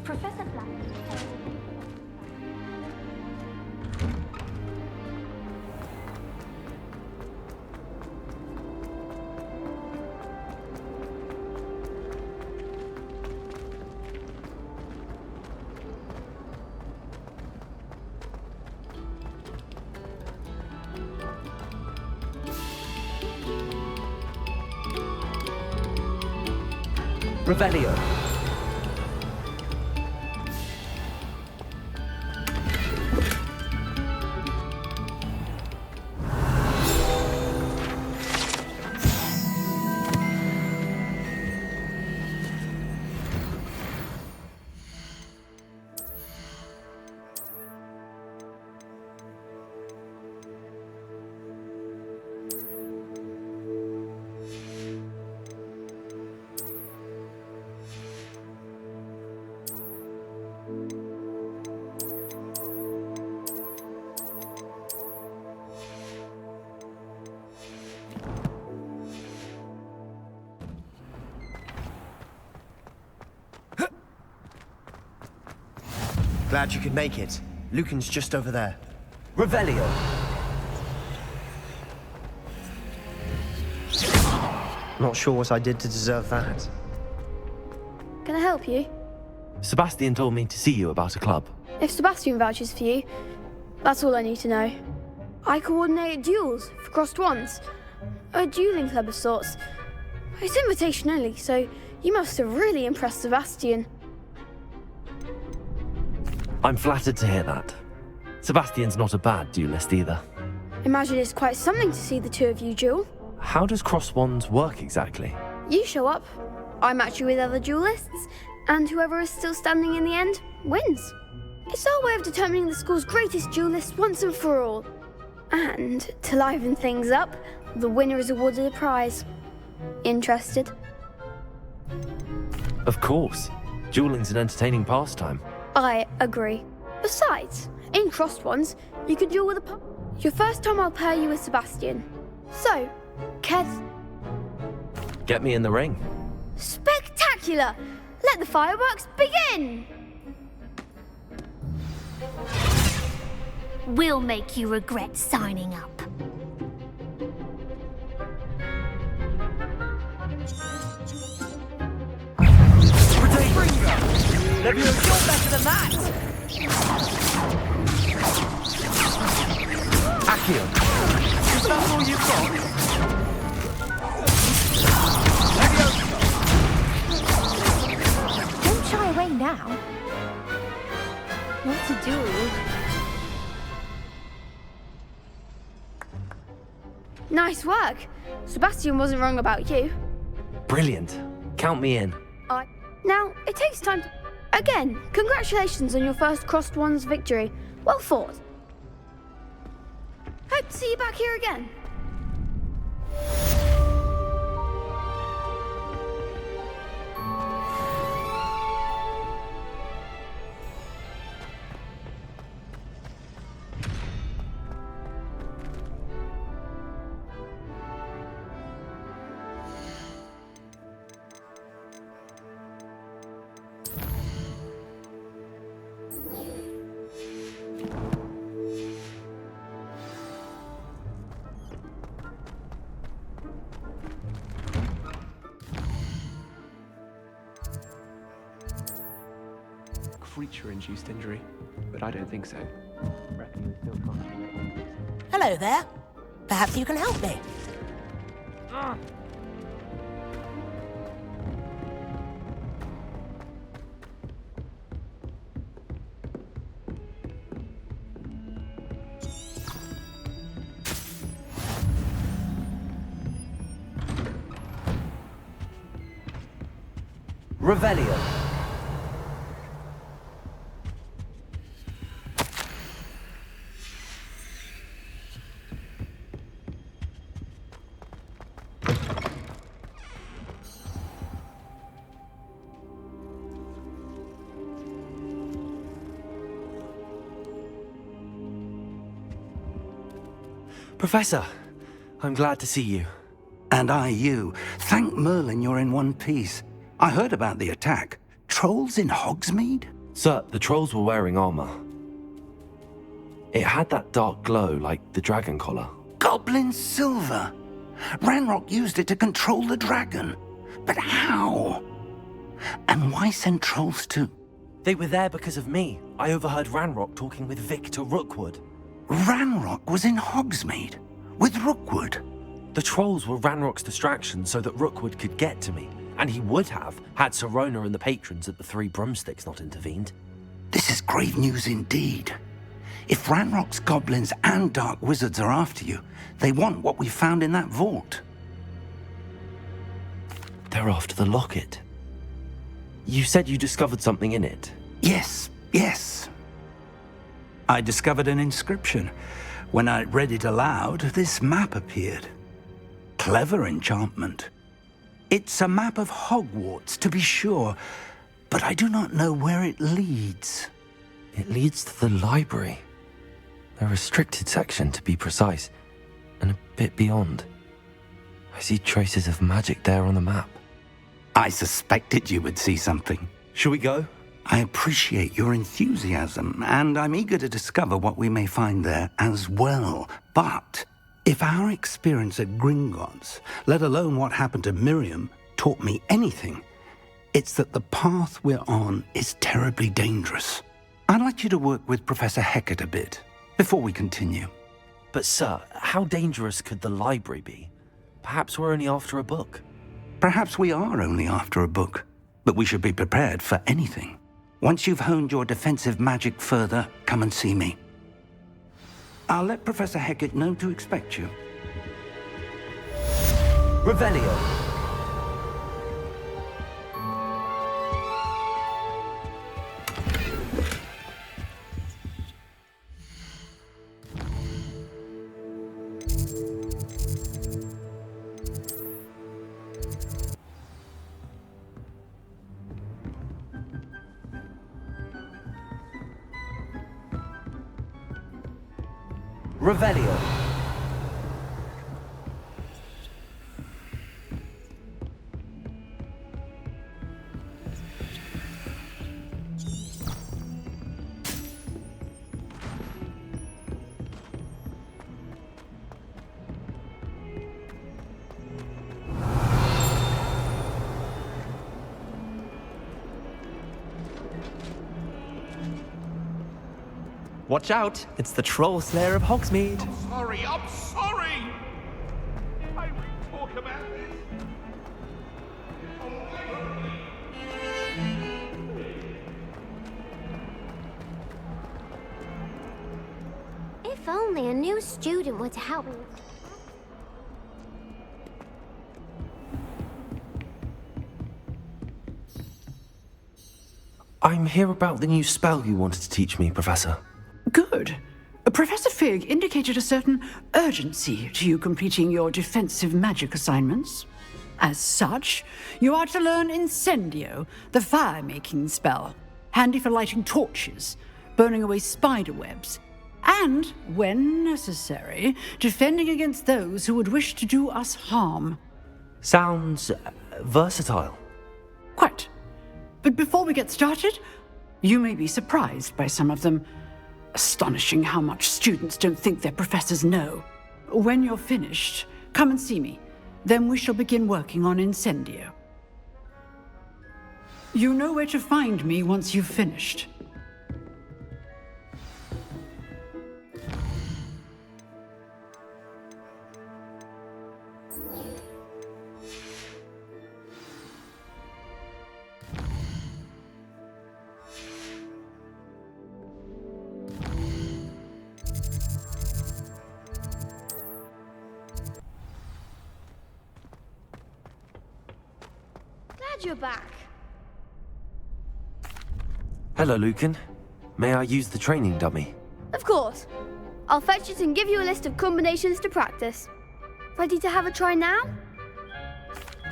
Professor Black. Revelio. Glad you could make it. Lucan's just over there. Revelio. Not sure what I did to deserve that. Can I help you? Sebastian told me to see you about a club. If Sebastian vouches for you, that's all I need to know. I coordinate duels for crossed wands. A dueling club of sorts. It's invitation only, so you must have really impressed Sebastian. I'm flattered to hear that. Sebastian's not a bad duelist either. Imagine it's quite something to see the two of you duel. How does cross wands work exactly? You show up, I match you with other duelists, and whoever is still standing in the end wins. It's our way of determining the school's greatest duelist once and for all. And to liven things up, the winner is awarded a prize. Interested? Of course. Dueling's an entertaining pastime. I agree. Besides, in crossed ones, you can duel with a Your first time I'll pair you with Sebastian. So, Ked... Get me in the ring. Spectacular! Let the fireworks begin! We'll make you regret signing up. You're better than that! Accio. Is that all you've got? Don't shy away now. What to do? Nice work. Sebastian wasn't wrong about you. Brilliant. Count me in. Now, it takes time to... Again, congratulations on your first crossed wands victory. Well fought. Hope to see you back here again. Creature-induced injury, but I don't think so. Reckon you still can't. Hello there. Perhaps you can help me. Revelio. Professor, I'm glad to see you. And I you. Thank Merlin you're in one piece. I heard about the attack. Trolls in Hogsmeade? Sir, the trolls were wearing armor. It had that dark glow like the dragon collar. Goblin silver! Ranrock used it to control the dragon. But how? And why send trolls too? They were there because of me. I overheard Ranrock talking with Victor Rookwood. Ranrock was in Hogsmeade with Rookwood. The trolls were Ranrock's distraction so that Rookwood could get to me. And he would have, had Sirona and the patrons at the Three Broomsticks not intervened. This is grave news indeed. If Ranrock's goblins and dark wizards are after you, they want what we found in that vault. They're after the locket. You said you discovered something in it. Yes. I discovered an inscription. When I read it aloud, this map appeared. Clever enchantment. It's a map of Hogwarts, to be sure, but I do not know where it leads. It leads to the library. A restricted section, to be precise, and a bit beyond. I see traces of magic there on the map. I suspected you would see something. Shall we go? I appreciate your enthusiasm, and I'm eager to discover what we may find there as well. But if our experience at Gringotts, let alone what happened to Miriam, taught me anything, it's that the path we're on is terribly dangerous. I'd like you to work with Professor Hecat a bit before we continue. But sir, how dangerous could the library be? Perhaps we're only after a book. Perhaps we are only after a book, but we should be prepared for anything. Once you've honed your defensive magic further, come and see me. I'll let Professor Hecat know to expect you. Revelio. Revelio. Watch out, it's the Troll Slayer of Hogsmeade. I'm sorry! I won't talk about this. If only a new student were to help me. I'm here about the new spell you wanted to teach me, Professor. Good. Professor Fig indicated a certain urgency to you completing your defensive magic assignments. As such, you are to learn Incendio, the fire-making spell, handy for lighting torches, burning away spider webs, and, when necessary, defending against those who would wish to do us harm. Sounds versatile. Quite. But before we get started, you may be surprised by some of them. Astonishing how much students don't think their professors know. When you're finished, come and see me. Then we shall begin working on Incendio. You know where to find me once you've finished. Glad you're back. Hello, Lucan. May I use the training dummy? Of course. I'll fetch it and give you a list of combinations to practice. Ready to have a try now?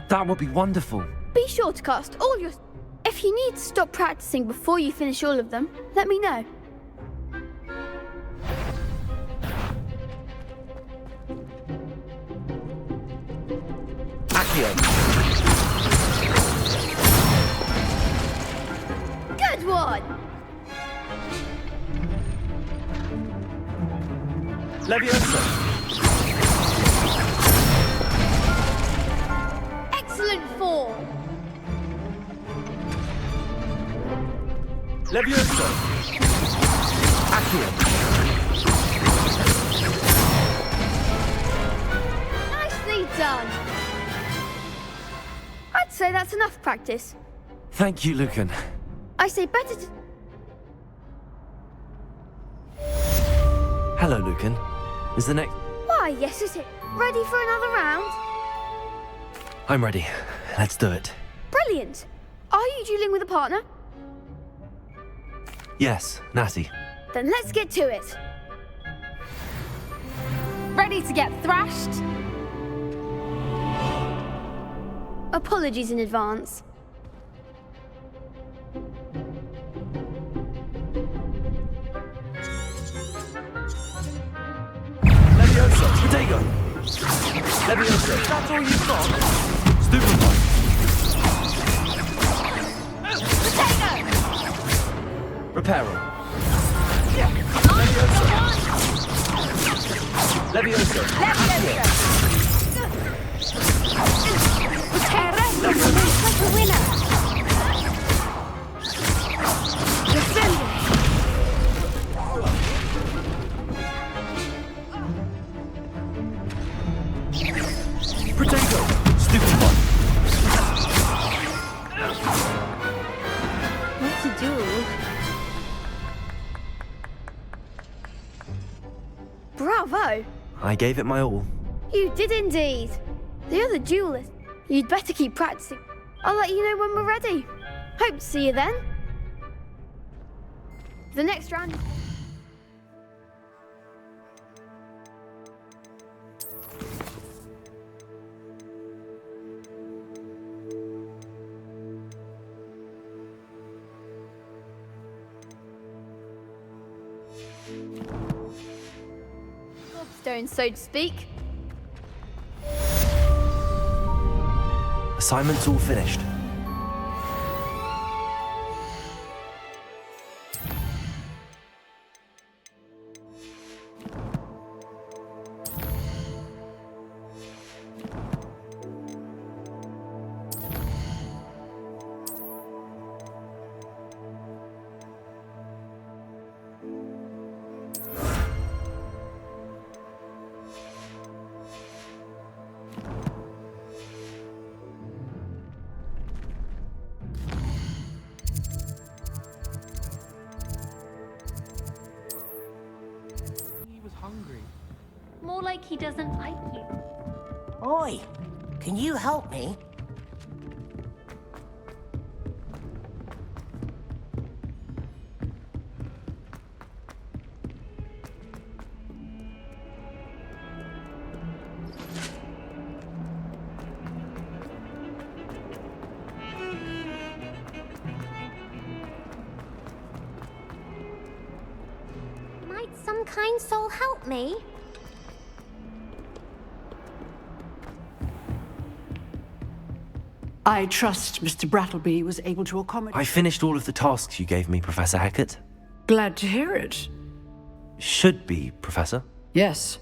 That would be wonderful. Be sure to cast all your... If you need to stop practicing before you finish all of them, let me know. Accio. Good one! Leviosa! Excellent fall. Leviosa! Accio! Nicely done. I'd say that's enough practice. Thank you, Lucan. I say better to... Hello, Lucan. Is the next... Why, yes, is it? Ready for another round? I'm ready. Let's do it. Brilliant. Are you dueling with a partner? Yes, Natty. Then let's get to it. Ready to get thrashed? Apologies in advance. Leviosa! Protego! Leviosa! That's all you've got? Stupefy! Reparo! Leviosa! Like a winner. Protego! Stupefy! What to do? Bravo. I gave it my all. You did indeed. The other duelist. You'd better keep practicing. I'll let you know when we're ready. Hope to see you then. The next round... Gobstone, so to speak. Assignment's all finished. More like he doesn't like you. Oi, can you help me? Might some kind soul help me? I trust Mr. Brattleby was able to accommodate... I finished all of the tasks you gave me, Professor Hackett. Glad to hear it. Should be, Professor. Yes.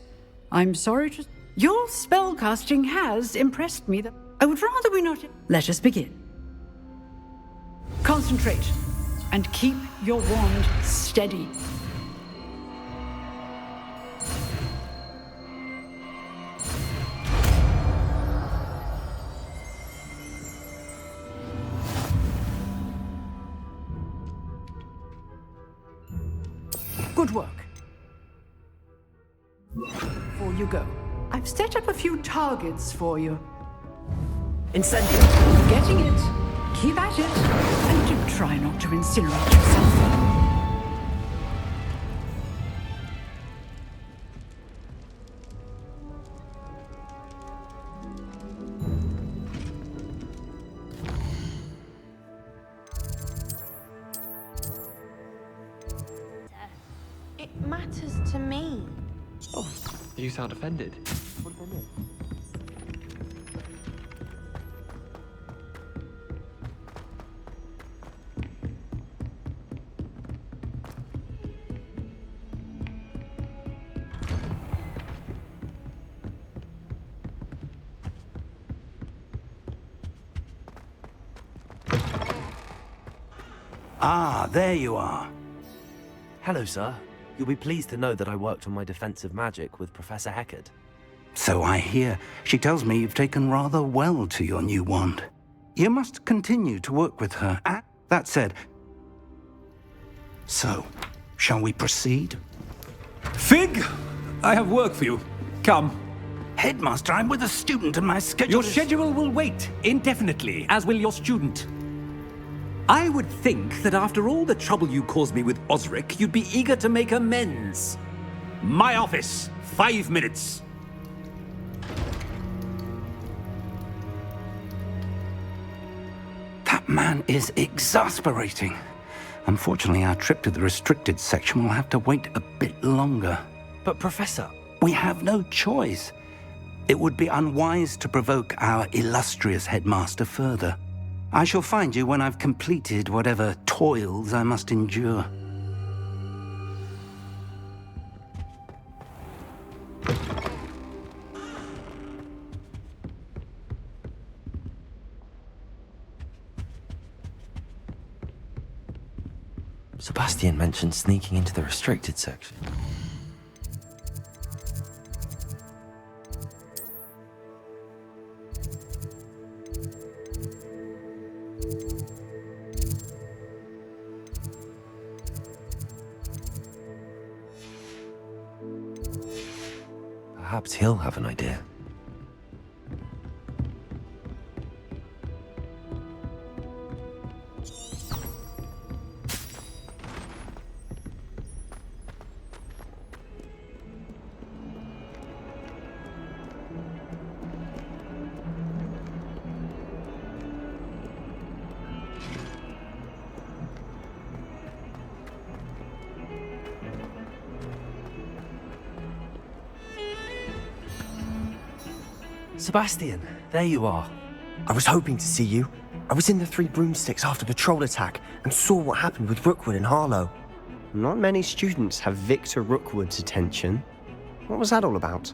I'm sorry to... Your spellcasting has impressed me. I would rather we not... Let us begin. Concentrate and keep your wand steady. Good work. Before you go, I've set up a few targets for you. Incendio! Getting it. Keep at it. And do try not to incinerate yourself. It matters to me. Oh, you sound offended. What did I miss? Ah, there you are. Hello, sir. You'll be pleased to know that I worked on my defensive magic with Professor Heckard. So I hear. She tells me you've taken rather well to your new wand. You must continue to work with her. That said, so, shall we proceed? Fig, I have work for you. Come. Headmaster, I'm with a student and my schedule Your schedule will wait indefinitely, as will your student. I would think that after all the trouble you caused me with Osric, you'd be eager to make amends. My office, 5 minutes. That man is exasperating. Unfortunately, our trip to the restricted section will have to wait a bit longer. But, Professor... We have no choice. It would be unwise to provoke our illustrious headmaster further. I shall find you when I've completed whatever toils I must endure. Sebastian mentioned sneaking into the restricted section. Perhaps he'll have an idea. Sebastian, there you are. I was hoping to see you. I was in the Three Broomsticks after the troll attack and saw what happened with Rookwood and Harlow. Not many students have Victor Rookwood's attention. What was that all about?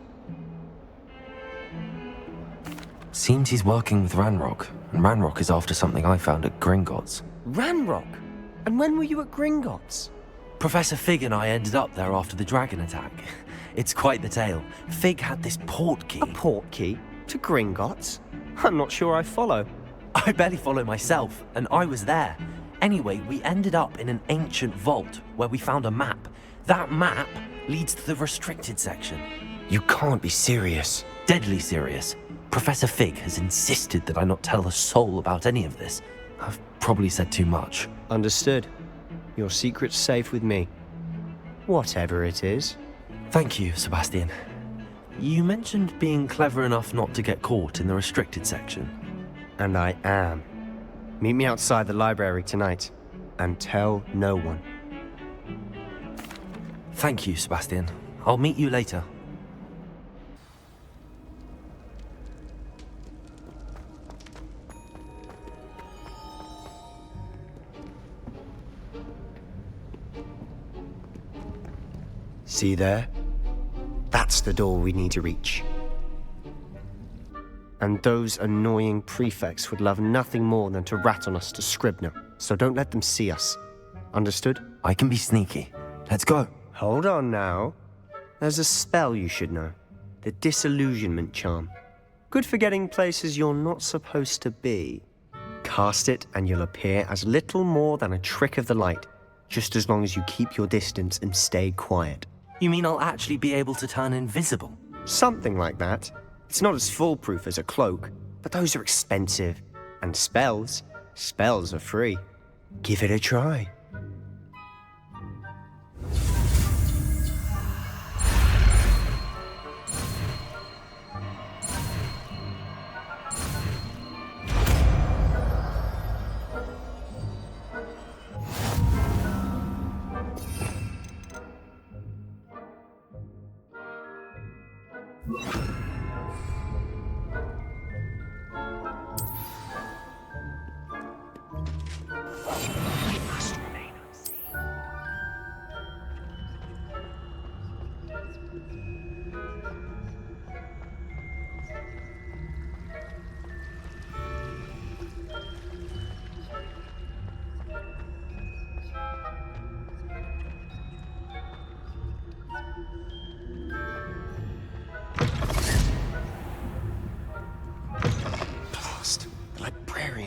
Seems he's working with Ranrock, and Ranrock is after something I found at Gringotts. Ranrock? And when were you at Gringotts? Professor Fig and I ended up there after the dragon attack. It's quite the tale. Fig had this port key. A port key? To Gringotts? I'm not sure I follow. I barely follow myself, and I was there. Anyway, we ended up in an ancient vault where we found a map. That map leads to the restricted section. You can't be serious. Deadly serious. Professor Fig has insisted that I not tell a soul about any of this. I've probably said too much. Understood. Your secret's safe with me. Whatever it is. Thank you, Sebastian. You mentioned being clever enough not to get caught in the restricted section. And I am. Meet me outside the library tonight, and tell no one. Thank you, Sebastian. I'll meet you later. See there? That's the door we need to reach. And those annoying prefects would love nothing more than to rat on us to Scribner, so don't let them see us. Understood? I can be sneaky. Let's go. Hold on now. There's a spell you should know. The Disillusionment Charm. Good for getting places you're not supposed to be. Cast it and you'll appear as little more than a trick of the light, just as long as you keep your distance and stay quiet. You mean I'll actually be able to turn invisible? Something like that. It's not as foolproof as a cloak, but those are expensive. And spells are free. Give it a try.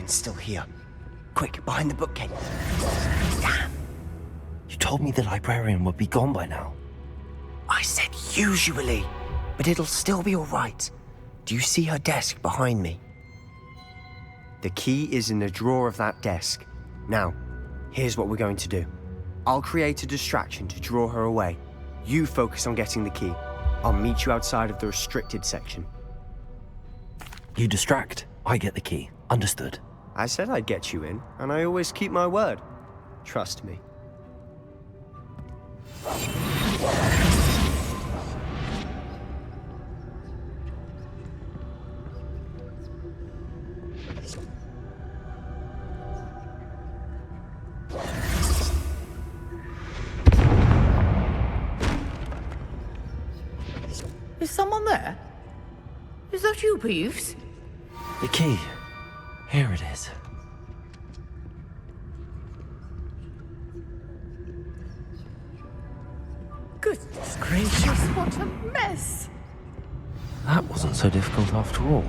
librarian's still here. Quick, behind the bookcase. Damn. You told me the librarian would be gone by now. I said usually, but it'll still be all right. Do you see her desk behind me? The key is in the drawer of that desk. Now, here's what we're going to do. I'll create a distraction to draw her away. You focus on getting the key. I'll meet you outside of the restricted section. You distract, I get the key. Understood. I said I'd get you in, and I always keep my word. Trust me. Is someone there? Is that you, Peeves? The key. Here it is. Goodness gracious, what a mess! That wasn't so difficult after all.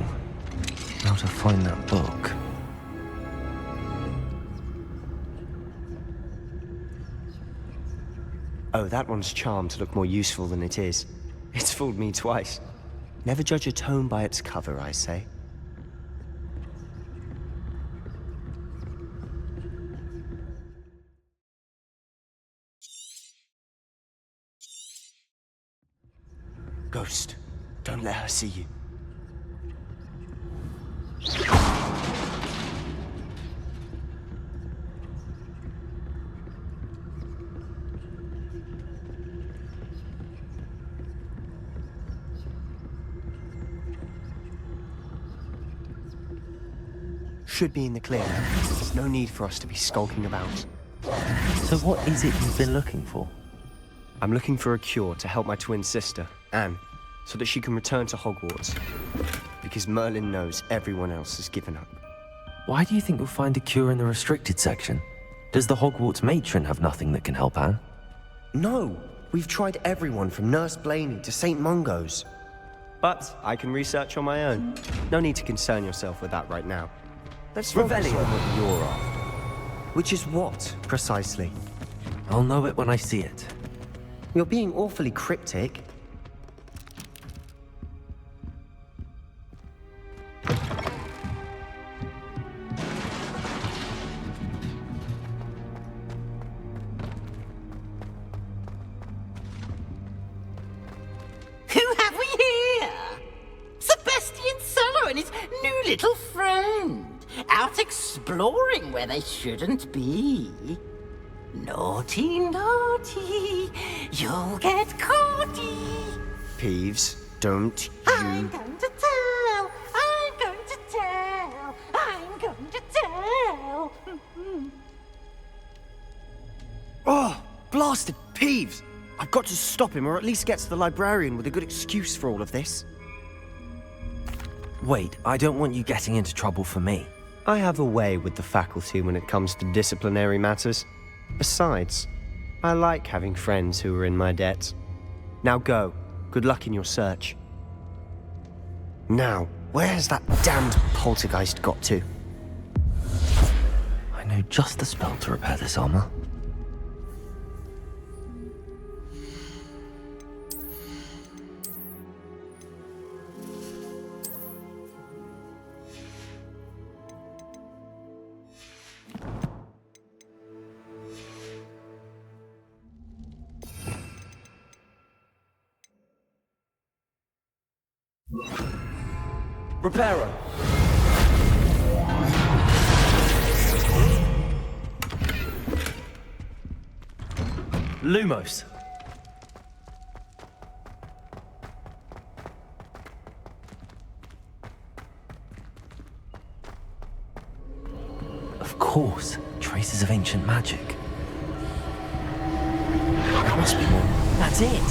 Now to find that book. Oh, that one's charmed to look more useful than it is. It's fooled me twice. Never judge a tome by its cover, I say. Ghost, don't let her see you. Should be in the clear now. There's no need for us to be skulking about. So what is it you've been looking for? I'm looking for a cure to help my twin sister, Anne, so that she can return to Hogwarts. Because Merlin knows everyone else has given up. Why do you think you'll find a cure in the restricted section? Does the Hogwarts matron have nothing that can help Anne? No! We've tried everyone from Nurse Blaney to St. Mungo's. But I can research on my own. No need to concern yourself with that right now. Let's focus on what you're after. Which is what, precisely? I'll know it when I see it. You're being awfully cryptic. Who have we here? Sebastian Sallow and his new little friend. Out exploring where they shouldn't be. Naughty, naughty, you'll get caughty. Peeves, don't you... I'm going to tell, I'm going to tell, I'm going to tell. Oh, blasted Peeves! I've got to stop him, or at least get to the librarian with a good excuse for all of this. Wait, I don't want you getting into trouble for me. I have a way with the faculty when it comes to disciplinary matters. Besides, I like having friends who are in my debt. Now go. Good luck in your search. Now, where's that damned poltergeist got to? I know just the spell to repair this armor. Reparo! Lumos! Of course, traces of ancient magic. There must be more. That's it!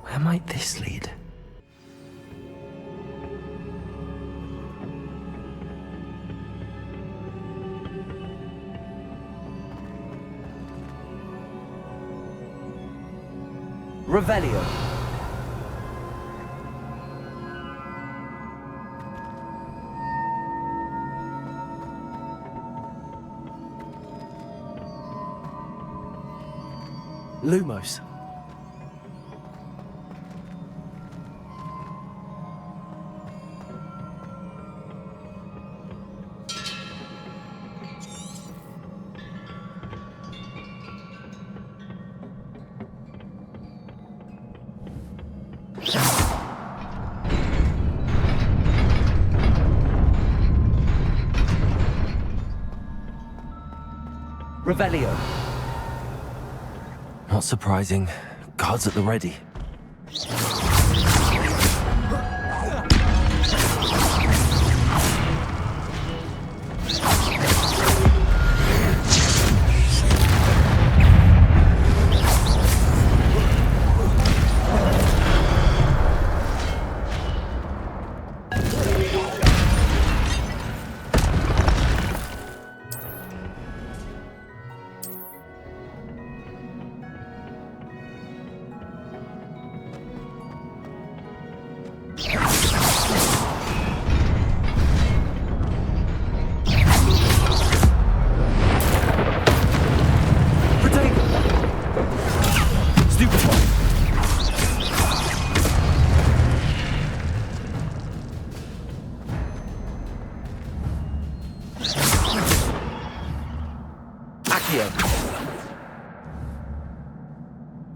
Where might this lead? Revelio. Lumos. Revelio. Not surprising. Guards at the ready.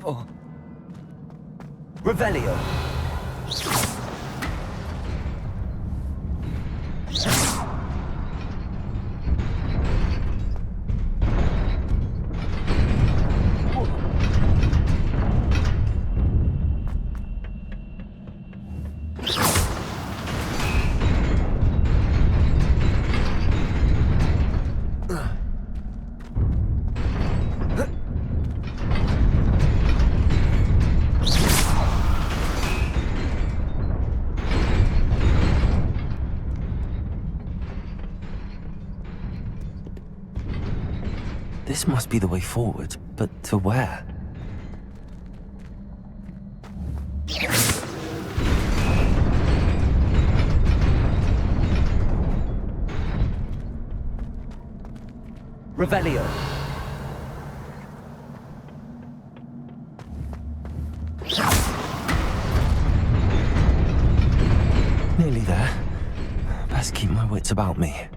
Oh. Revelio. This must be the way forward, but to where? Revelio. Nearly there. Best keep my wits about me.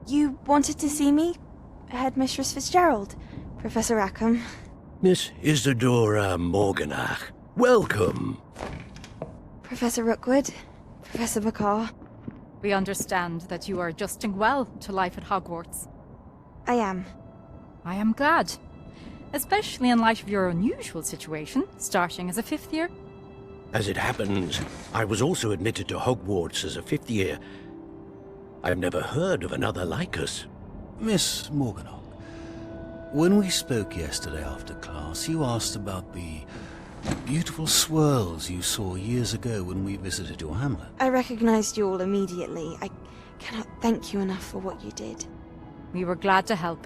You wanted to see me? Headmistress Fitzgerald, Professor Rackham. Miss Isadora Morganach, welcome. Professor Rookwood, Professor McCaw. We understand that you are adjusting well to life at Hogwarts. I am. I am glad. Especially in light of your unusual situation, starting as a 5th year. As it happens, I was also admitted to Hogwarts as a 5th year. I've never heard of another like us. Miss Morganock, when we spoke yesterday after class, you asked about the beautiful swirls you saw years ago when we visited your hamlet. I recognized you all immediately. I cannot thank you enough for what you did. We were glad to help.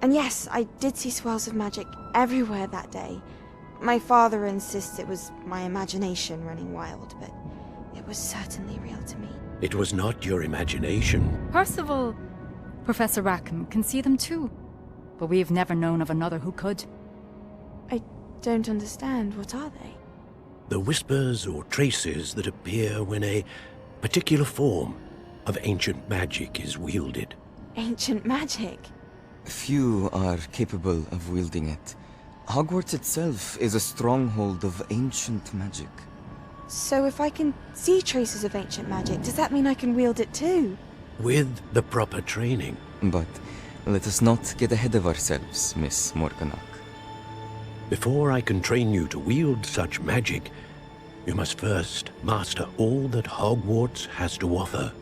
And yes, I did see swirls of magic everywhere that day. My father insists it was my imagination running wild, but it was certainly real to me. It was not your imagination. Percival, Professor Rackham can see them too. But we've never known of another who could. I don't understand. What are they? The whispers or traces that appear when a particular form of ancient magic is wielded. Ancient magic? Few are capable of wielding it. Hogwarts itself is a stronghold of ancient magic. So if I can see traces of ancient magic, does that mean I can wield it too? With the proper training. But let us not get ahead of ourselves, Miss Morganock. Before I can train you to wield such magic, you must first master all that Hogwarts has to offer.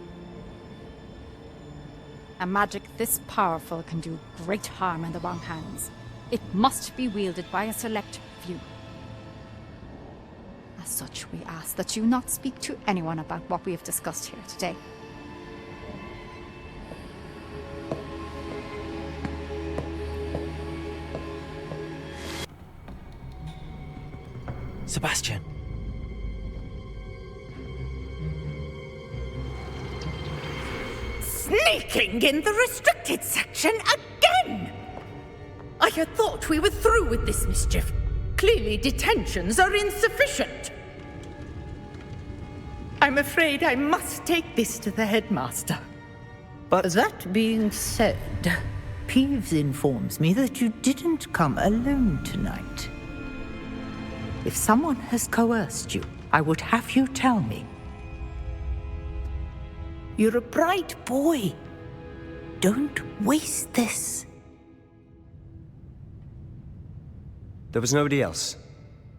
A magic this powerful can do great harm in the wrong hands. It must be wielded by a select few. As such, we ask that you not speak to anyone about what we have discussed here today. Sebastian. Sneaking in the restricted section again! I had thought we were through with this mischief. Clearly detentions are insufficient. I'm afraid I must take this to the headmaster. But that being said, Peeves informs me that you didn't come alone tonight. If someone has coerced you, I would have you tell me. You're a bright boy. Don't waste this. there was nobody else.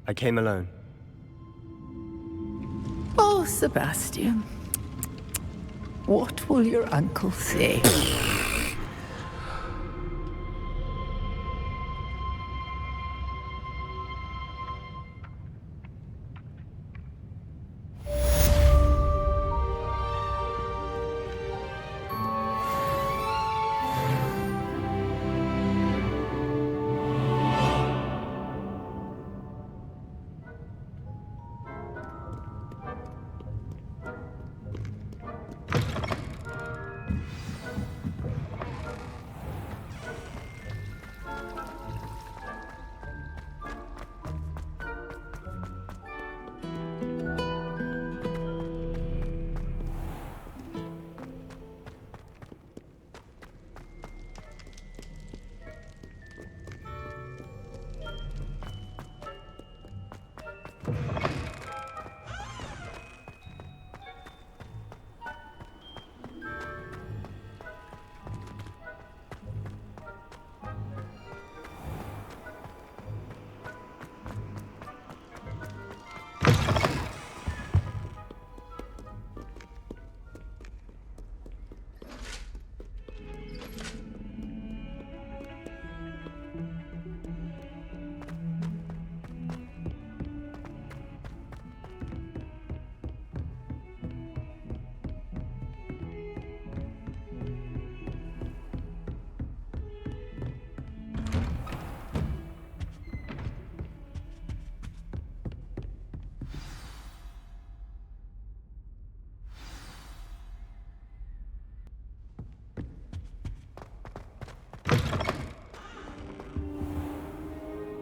I came alone. Oh, Sebastian. What will your uncle say?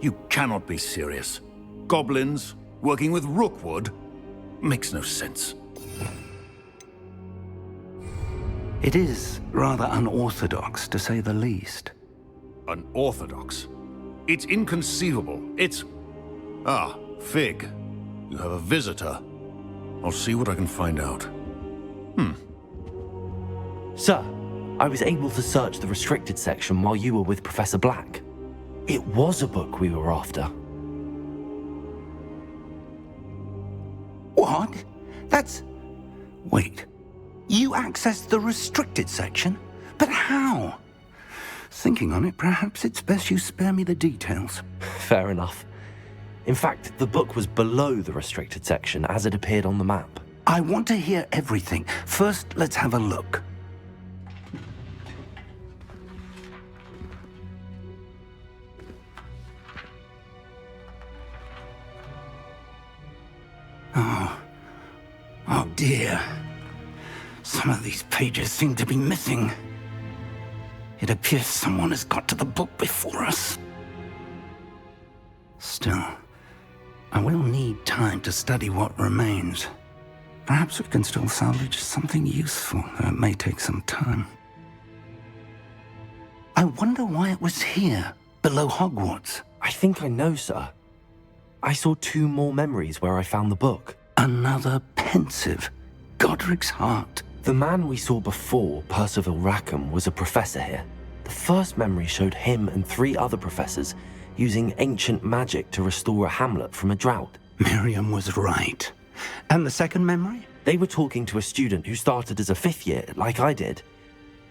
You cannot be serious. Goblins working with Rookwood? Makes no sense. It is rather unorthodox, to say the least. Unorthodox? It's inconceivable. It's... Ah, Fig. You have a visitor. I'll see what I can find out. Sir, I was able to search the restricted section while you were with Professor Black. It was a book we were after. What? That's... Wait. You accessed the restricted section? But how? Thinking on it, perhaps it's best you spare me the details. Fair enough. In fact, the book was below the restricted section as it appeared on the map. I want to hear everything. First, let's have a look. Oh dear. Some of these pages seem to be missing. It appears someone has got to the book before us. Still, I will need time to study what remains. Perhaps we can still salvage something useful, though it may take some time. I wonder why it was here, below Hogwarts. I think I know, sir. I saw 2 more memories where I found the book. Another pensive Godric's heart. The man we saw before, Percival Rackham, was a professor here. The first memory showed him and 3 other professors using ancient magic to restore a hamlet from a drought. Miriam was right. And the second memory? They were talking to a student who started as a 5th year, like I did.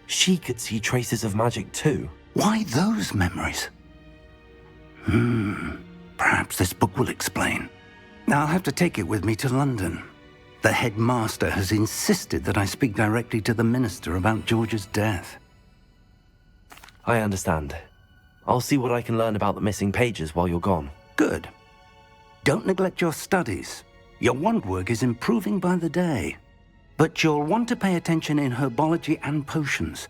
She could see traces of magic too. Why those memories? Perhaps this book will explain. I'll have to take it with me to London. The headmaster has insisted that I speak directly to the minister about George's death. I understand. I'll see what I can learn about the missing pages while you're gone. Good. Don't neglect your studies. Your wand work is improving by the day. But you'll want to pay attention in herbology and potions.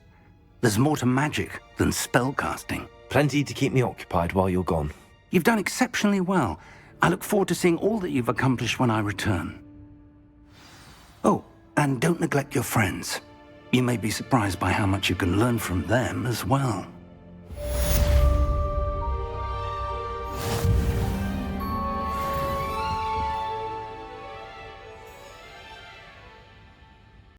There's more to magic than spellcasting. Plenty to keep me occupied while you're gone. You've done exceptionally well. I look forward to seeing all that you've accomplished when I return. Oh, and don't neglect your friends. You may be surprised by how much you can learn from them as well.